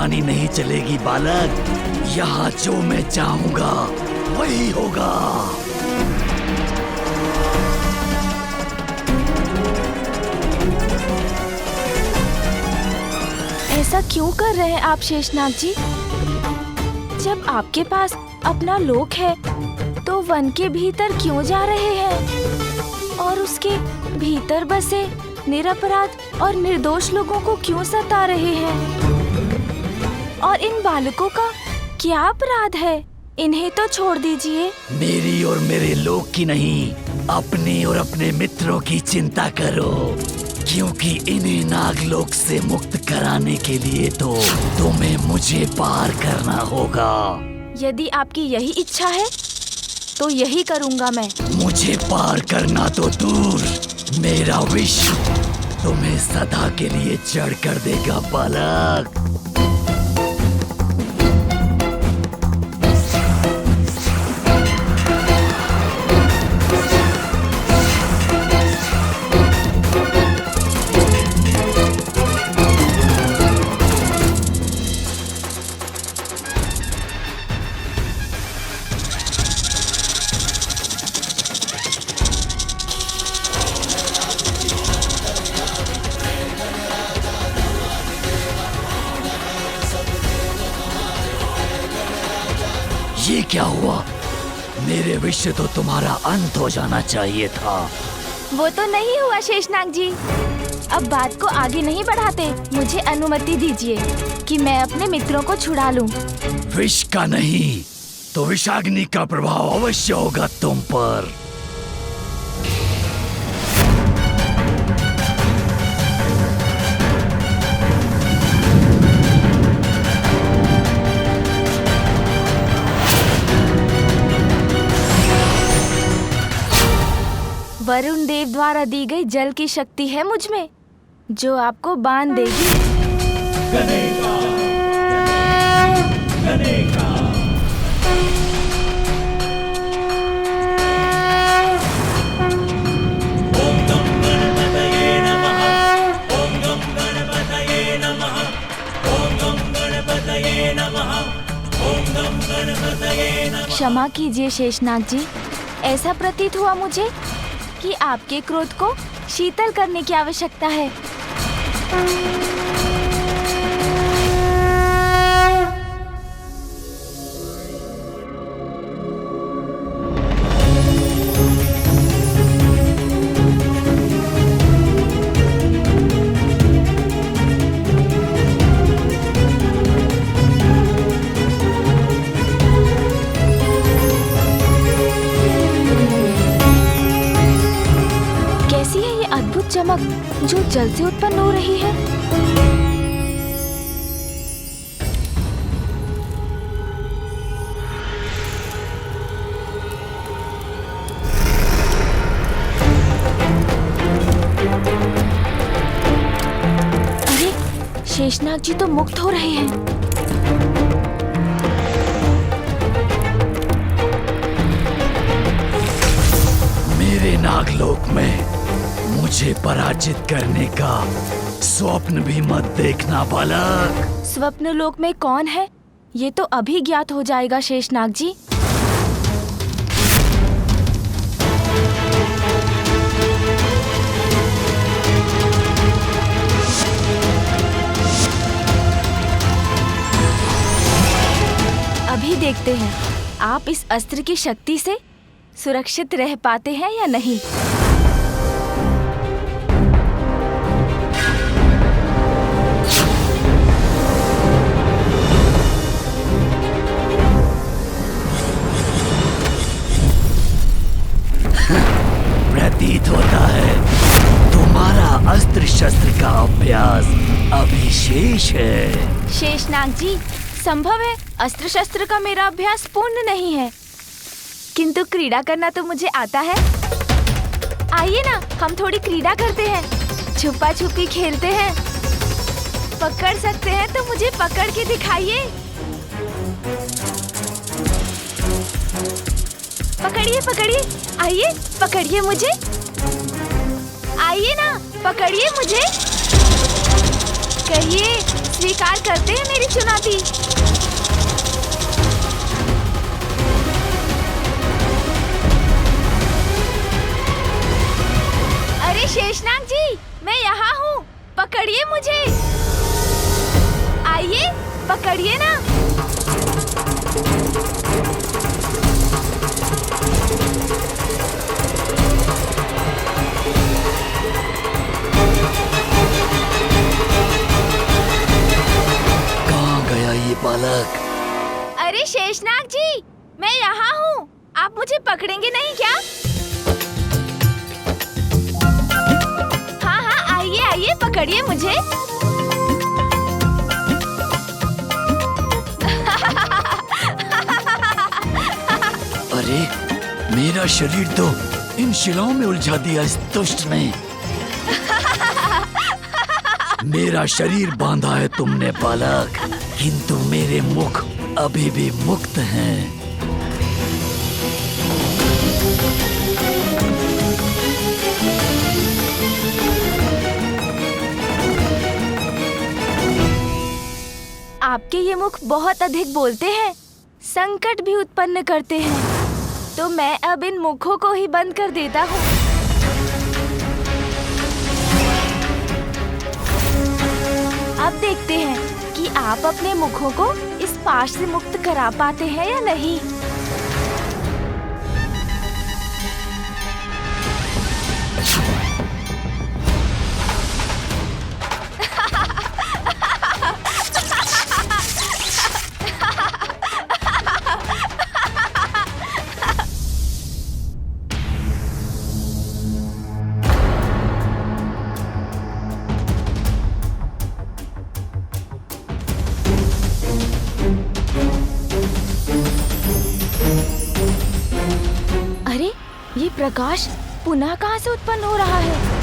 मनमानी नहीं चलेगी बालक। यहाँ जो मैं चाहूंगा वही होगा। ऐसा क्यों कर रहे हैं आप शेषनाग जी? जब आपके पास अपना लोक है तो वन के भीतर क्यों जा रहे हैं और उसके भीतर बसे निरपराध और निर्दोष लोगों को क्यों सता रहे हैं? और इन बालकों का क्या अपराध है? इन्हें तो छोड़ दीजिए। मेरी और मेरे लोक की नहीं, अपने और अपने मित्रों की चिंता करो, क्योंकि इन्हें नागलोक से मुक्त कराने के लिए तो तुम्हें मुझे पार करना होगा। यदि आपकी यही इच्छा है तो यही करूंगा मैं। मुझे पार करना तो दूर, मेरा विष तुम्हें सदा के लिए जड़ कर देगा बालक। ये क्या हुआ? मेरे विष से तो तुम्हारा अंत हो जाना चाहिए था। वो तो नहीं हुआ शेषनाग जी। अब बात को आगे नहीं बढ़ाते, मुझे अनुमति दीजिए कि मैं अपने मित्रों को छुड़ा लूं। विष का नहीं तो विषाग्नि का प्रभाव अवश्य होगा तुम पर। वरुण देव द्वारा दी गई जल की शक्ति है मुझ में, जो आपको बांध देगी। गणेका, गणेका। ओम गं गणपतये नमः, ओम गं गणपतये नमः, ओम गं गणपतये नमः, ओम गं गणपतये नमः। क्षमा कीजिए शेषनाग जी, ऐसा प्रतीत हुआ मुझे कि आपके क्रोध को शीतल करने की आवश्यकता है। चमक जो जल से उत्पन्न हो रही है। अरे, शेषनाग जी तो मुक्त हो रहे हैं। मेरे नागलोक में मुझे पराजित करने का स्वप्न भी मत देखना बालक। स्वप्न लोक में कौन है ये तो अभी ज्ञात हो जाएगा शेषनाग जी। अभी देखते हैं आप इस अस्त्र की शक्ति से सुरक्षित रह पाते हैं या नहीं। प्रतीत होता है तुम्हारा अस्त्र शस्त्र का अभ्यास अभी शेष है। शेषनाग जी, संभव है अस्त्र शस्त्र का मेरा अभ्यास पूर्ण नहीं है, किंतु क्रीड़ा करना तो मुझे आता है। आइए ना, हम थोड़ी क्रीड़ा करते हैं, छुपा छुपी खेलते हैं। पकड़ सकते हैं तो मुझे पकड़ के दिखाइए। पकड़िए पकड़िए, आइए पकड़िए मुझे। आइए ना, पकड़िए मुझे। कहिए स्वीकार करते हैं मेरी चुनौती? अरे शेषनाग जी, मैं यहाँ हूँ, पकड़िए मुझे। आइए, पकड़िए ना। कहाँ गया ये बालक? अरे शेषनाग जी, मैं यहाँ हूँ, आप मुझे पकड़ेंगे नहीं क्या? हाँ हाँ, आइए आइए, पकड़िए मुझे। अरे मेरा शरीर तो इन शिलाओं में उलझा दिया इस दुष्ट ने। मेरा शरीर बांधा है तुमने बालक, किंतु मेरे मुख अभी भी मुक्त हैं। आपके ये मुख बहुत अधिक बोलते हैं, संकट भी उत्पन्न करते हैं, तो मैं अब इन मुखों को ही बंद कर देता हूँ। अब देखते हैं कि आप अपने मुखों को इस पाश से मुक्त करा पाते हैं या नहीं। अरे ये प्रकाश पुनः कहाँ से उत्पन्न हो रहा है?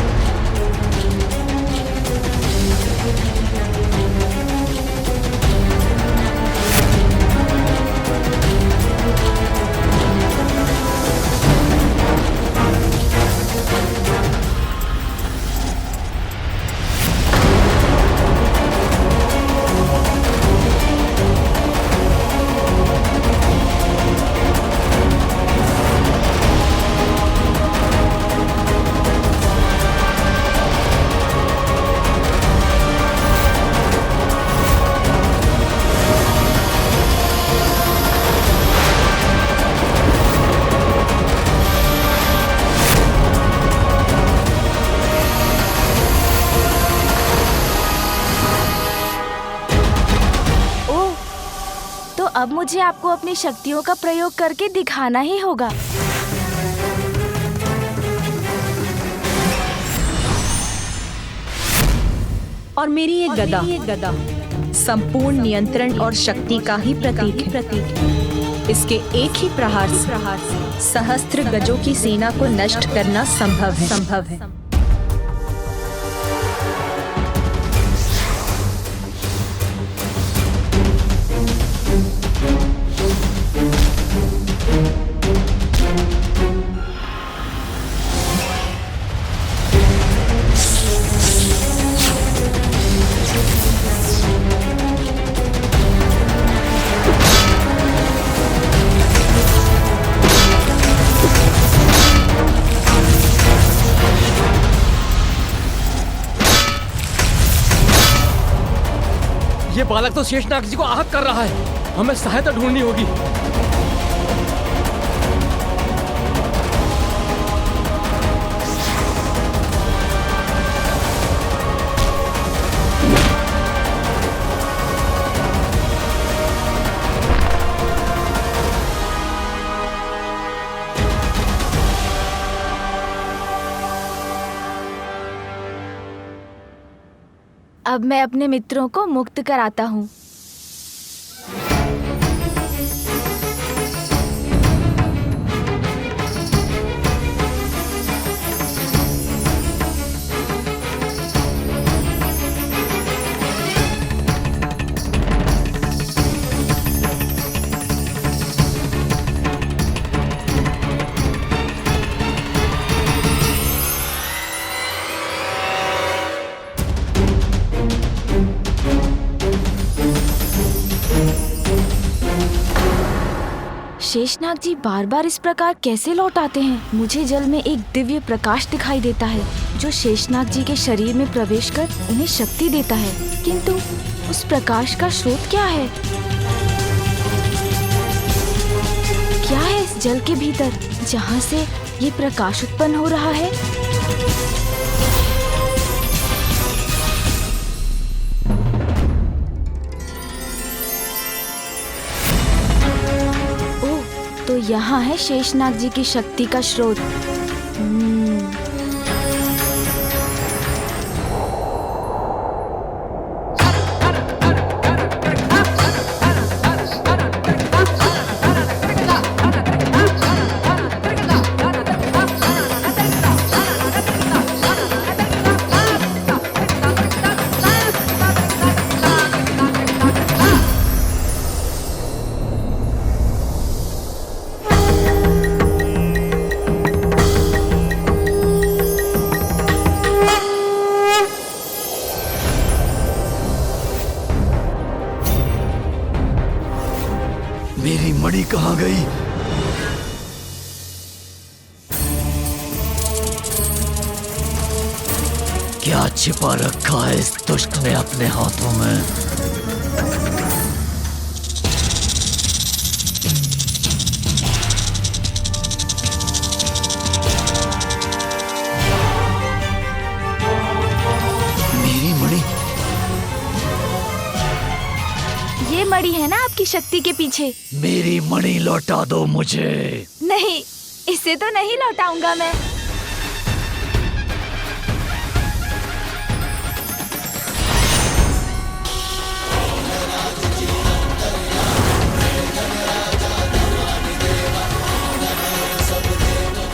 अब मुझे आपको अपनी शक्तियों का प्रयोग करके दिखाना ही होगा। और मेरी ये गदा संपूर्ण नियंत्रण और शक्ति का ही प्रतीक है। इसके एक ही प्रहार से सहस्त्र गजों की सेना को नष्ट करना संभव है। ये बालक तो शेषनाग जी को आहत कर रहा है, हमें सहायता ढूंढनी होगी। अब मैं अपने मित्रों को मुक्त कराता हूँ। शेषनाग जी बार बार इस प्रकार कैसे लौट आते हैं? मुझे जल में एक दिव्य प्रकाश दिखाई देता है जो शेषनाग जी के शरीर में प्रवेश कर उन्हें शक्ति देता है, किंतु उस प्रकाश का स्रोत क्या है? क्या है इस जल के भीतर जहाँ से ये प्रकाश उत्पन्न हो रहा है? ओह, तो यहाँ है शेषनाग जी की शक्ति का स्रोत। मेरी मणि कहाँ गई? क्या छिपा रखा है इस दुष्ट ने अपने हाथों में? मेरी मणि? ये मणि है ना आपकी शक्ति के पीछे? मेरी मणि लौटा दो मुझे। नहीं, इसे तो नहीं लौटाऊंगा मैं।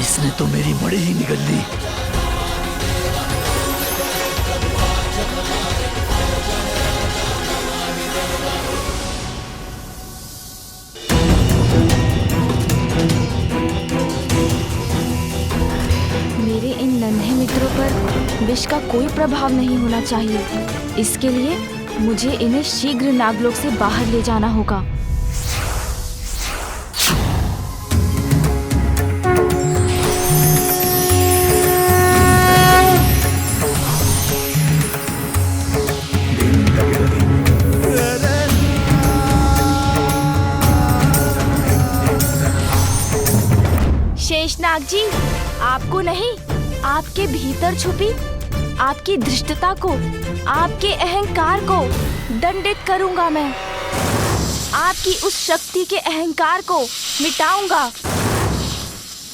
इसने तो मेरी मणि ही निगल ली। मेरे इन नन्हे मित्रों पर विष का कोई प्रभाव नहीं होना चाहिए। इसके लिए मुझे इन्हें शीघ्र नागलोक से बाहर ले जाना होगा। शेषनाग जी, आपको नहीं, आपके भीतर छुपी आपकी धृष्टता को, आपके अहंकार को दंडित करूंगा मैं। आपकी उस शक्ति के अहंकार को मिटाऊंगा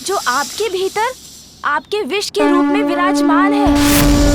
जो आपके भीतर आपके विष के रूप में विराजमान है।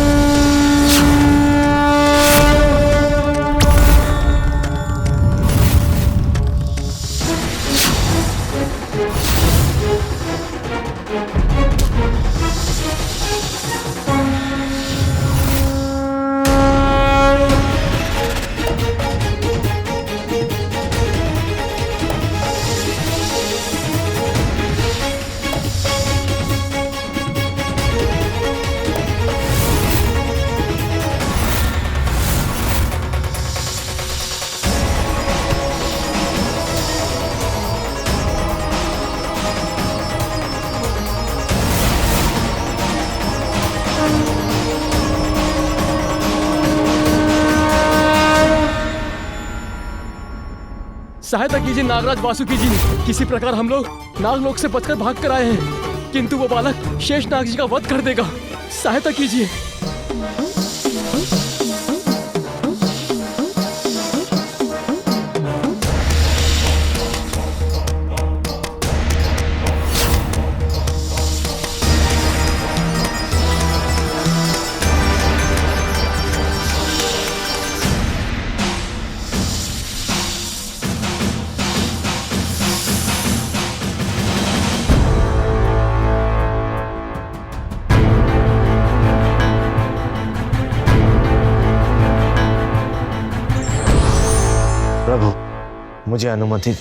सहायता कीजिए नागराज वासुकी जी। किसी प्रकार हम लोग नागलोक से बचकर भाग कर आए हैं, किंतु वो बालक शेषनाग जी का वध कर देगा। सहायता कीजिए। प्रभु, मुझे अनुमति।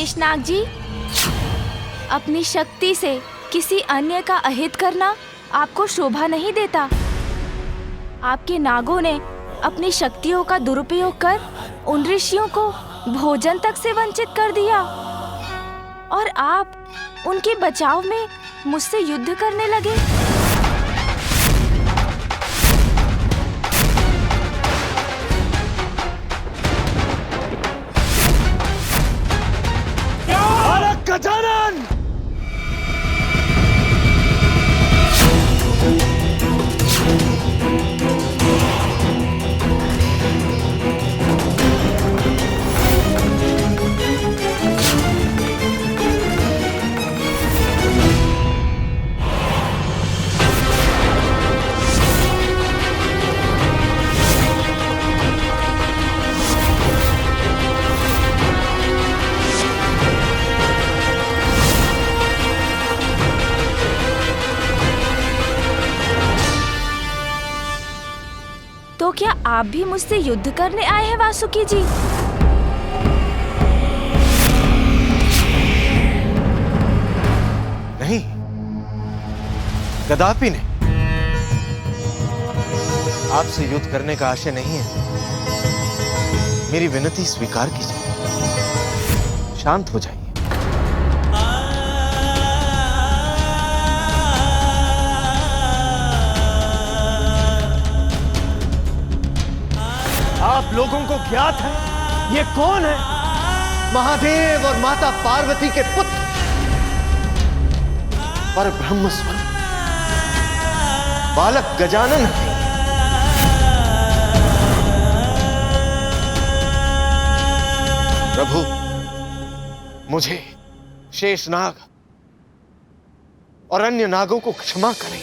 शेषनाग जी, अपनी शक्ति से किसी अन्य का अहित करना आपको शोभा नहीं देता। आपके नागों ने अपनी शक्तियों का दुरुपयोग कर उन ऋषियों को भोजन तक से वंचित कर दिया और आप उनके बचाव में मुझसे युद्ध करने लगे। गजानन! तो क्या आप भी मुझसे युद्ध करने आए हैं वासुकी जी? नहीं, कदापि नहीं। आपसे युद्ध करने का आशय नहीं है। मेरी विनती स्वीकार कीजिए, शांत हो जाइए। आप लोगों को ज्ञात है ये कौन है? महादेव और माता पार्वती के पुत्र, पर ब्रह्म स्वरूप बालक गजानन है। प्रभु, मुझे शेषनाग और अन्य नागों को क्षमा करें।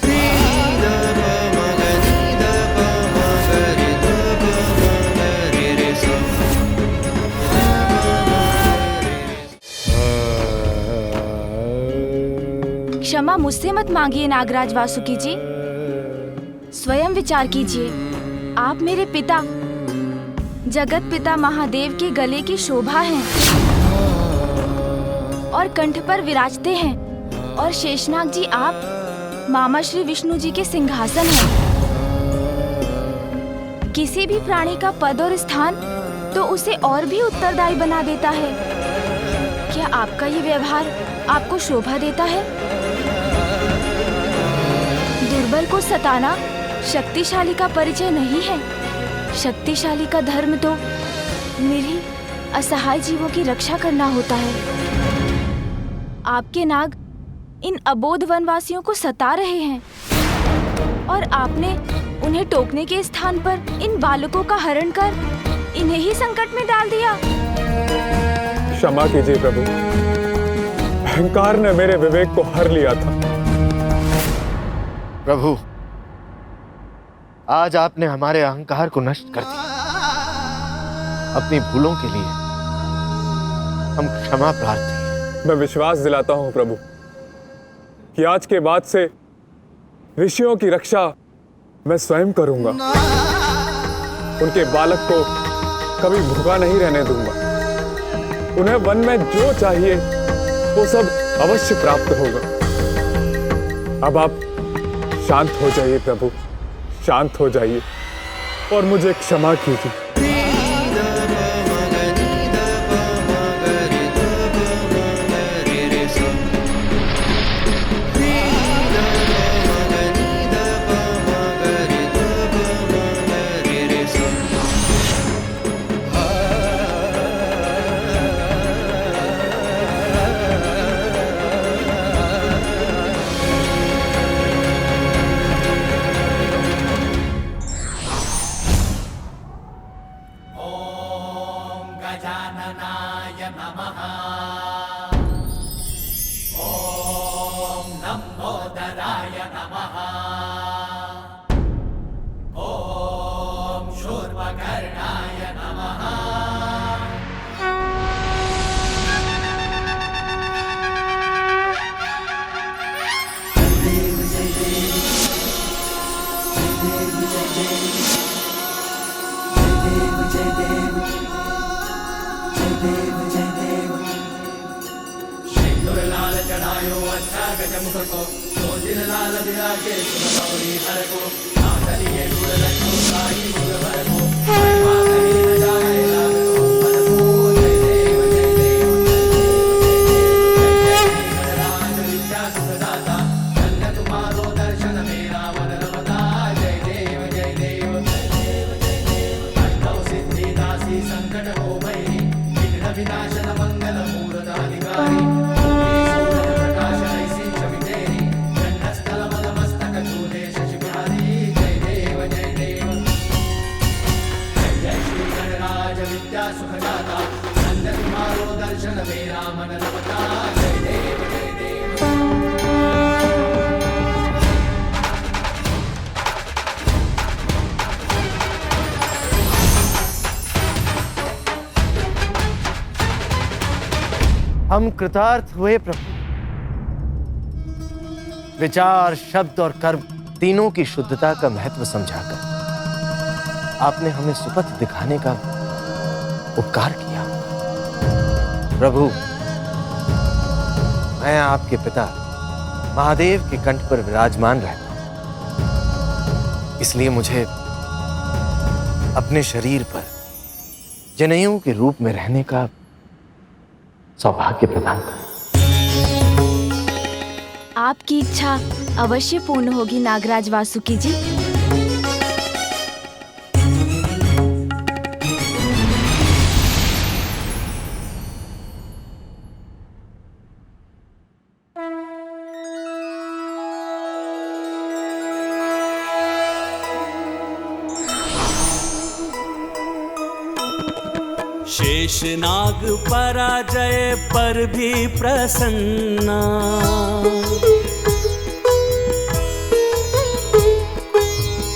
क्षमा मुझसे मत मांगिए नागराज वासुकी जी, स्वयं विचार कीजिए। आप मेरे पिता जगत पिता महादेव के गले की शोभा हैं और कंठ पर विराजते हैं, और शेषनाग जी आप मामा श्री विष्णु जी के सिंहासन हैं। किसी भी प्राणी का पद और स्थान तो उसे और भी उत्तरदायी बना देता है। क्या आपका ये व्यवहार आपको शोभा देता है? दुर्बल को सताना शक्तिशाली का परिचय नहीं है। शक्तिशाली का धर्म तो निरीह असहाय जीवों की रक्षा करना होता है। आपके नाग इन अबोध वनवासियों को सता रहे हैं और आपने उन्हें टोकने के स्थान पर इन बालकों का हरण कर इन्हें ही संकट में डाल दिया। क्षमा कीजिए प्रभु, अहंकार ने मेरे विवेक को हर लिया था। प्रभु, आज आपने हमारे अहंकार को नष्ट कर दिया। अपनी भूलों के लिए हम क्षमा प्रार्थी हैं। मैं विश्वास दिलाता हूं प्रभु कि आज के बाद से ऋषियों की रक्षा मैं स्वयं करूंगा। उनके बालक को कभी भूखा नहीं रहने दूंगा। उन्हें वन में जो चाहिए वो सब अवश्य प्राप्त होगा। अब आप शांत हो जाइए प्रभु, शांत हो जाइए और मुझे क्षमा कीजिए। हम कृतार्थ हुए प्रभु। विचार, शब्द और कर्म तीनों की शुद्धता का महत्व समझाकर आपने हमें सुपथ दिखाने का उपकार किया। प्रभु, मैं आपके पिता महादेव के कंठ पर विराजमान रहता हूं, इसलिए मुझे अपने शरीर पर जनेऊ के रूप में रहने का सौभाग्य प्रदान करें। आपकी इच्छा अवश्य पूर्ण होगी नागराज वासुकी जी। शेषनाग पराजय पर भी प्रसन्ना,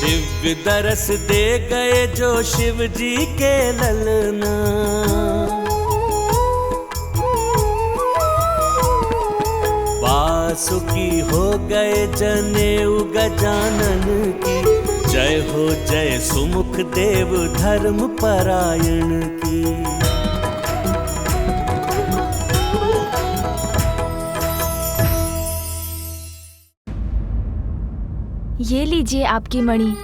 दिव्य दरस दे गए जो शिव जी के ललना। वासुकी हो गए जनेऊ गजानन की, जय हो जय सुमुख देव धर्म परायण की। ये लीजिए आपकी मणि।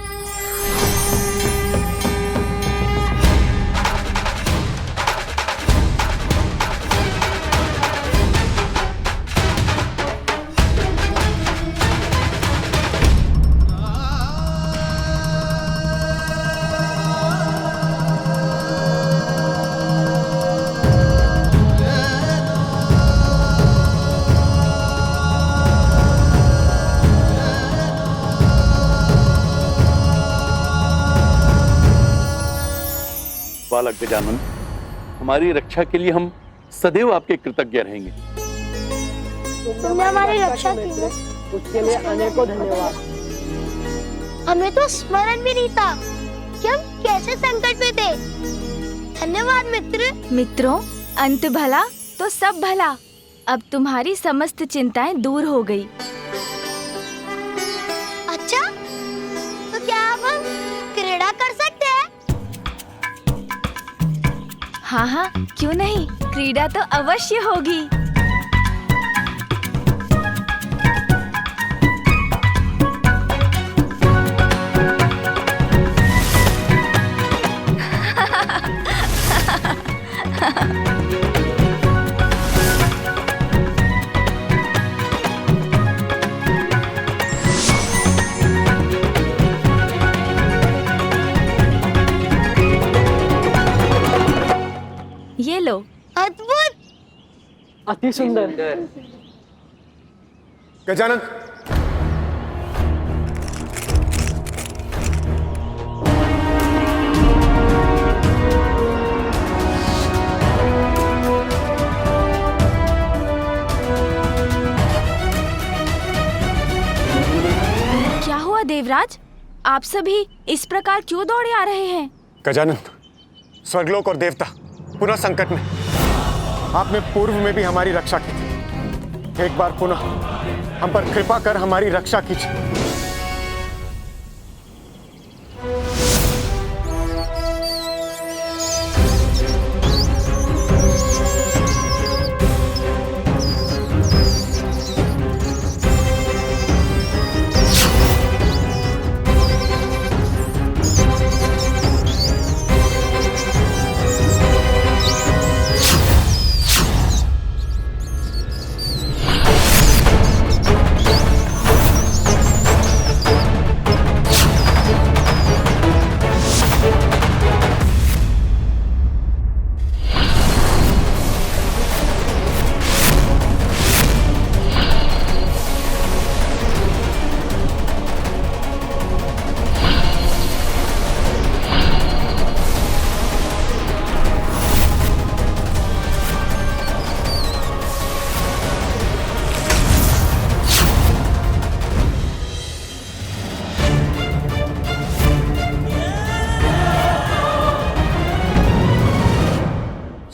बालक गजानन, हमारी रक्षा के लिए हम सदैव आपके कृतज्ञ रहेंगे। तुमने हमारी रक्षा की है, उसके लिए अनेकों धन्यवाद। हमें तो स्मरण भी नहीं था कि हम कैसे संकट में थे। धन्यवाद मित्र। मित्रों, अंत भला तो सब भला। अब तुम्हारी समस्त चिंताएं दूर हो गई। अच्छा, तो क्या अब हम क्रीड़ा कर सकते हैं? हाँ हाँ, क्यों नहीं, क्रीड़ा तो अवश्य होगी। ये लो। अद्भुत, अति सुंदर। गजानन, क्या हुआ देवराज? आप सभी इस प्रकार क्यों दौड़े आ रहे हैं? गजानन, स्वर्गलोक और देवता पुनः संकट में। आपने पूर्व में भी हमारी रक्षा की थी, एक बार पुनः हम पर कृपा कर हमारी रक्षा कीजिए।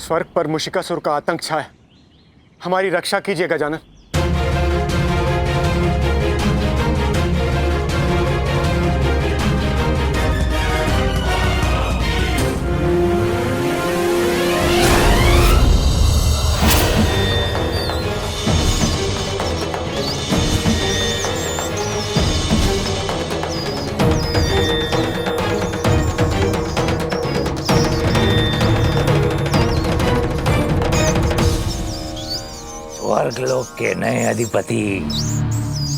स्वर्ग पर मुशिकासुर का आतंक छाया, हमारी रक्षा कीजिए गजानन। स्वर्गलोक के नए अधिपति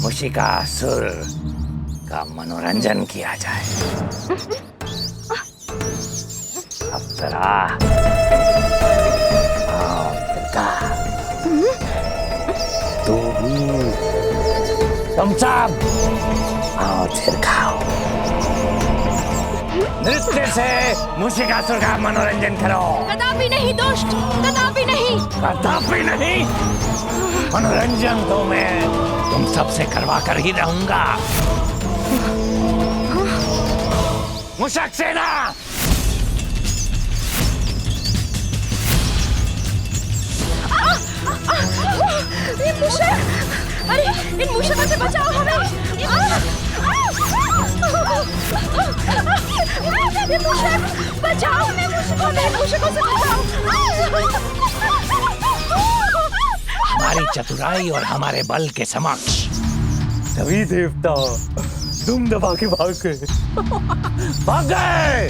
मुशिकासुर का मनोरंजन किया जाए। अप्सरा, आओ दुर्गा, तू भी, तुम सब आओ छिड़काओ। नृत्य से मुशिकासुर का मनोरंजन करो। कदापि नहीं दुष्ट, कदापि नहीं, कदापि नहीं। मनोरंजन तो मैं तुम सबसे करवा कर ही रहूंगा। मुशक सेना, ये मूषक, अरे इन मूषकों से बचाओ हमें। ये मूषक, बचाओ हमें मूषकों से बचाओ। हमारी चतुराई और हमारे बल के समक्ष सभी देवता दुम दबा के भाग गए।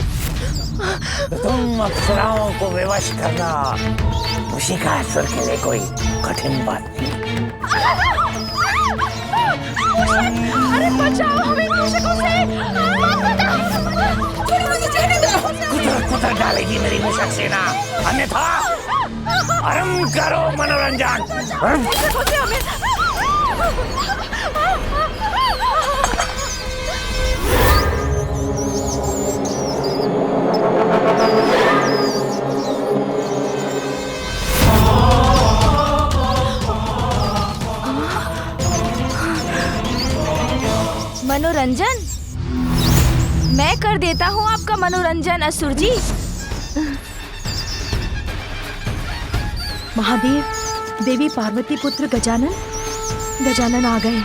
तो तुम अप्सराओं को विवश करना मुशिकासुर के लिए कोई कठिन बात नहीं। अरे बचाओ हमें मूषकों से। कुतर डालेगी मेरी मुशक सेना, अन्यथा आरंभ करो मनोरंजन। मनोरंजन? मैं कर देता हूँ आपका मनोरंजन असुर जी। महादेव, देवी पार्वती पुत्र गजानन आ गए।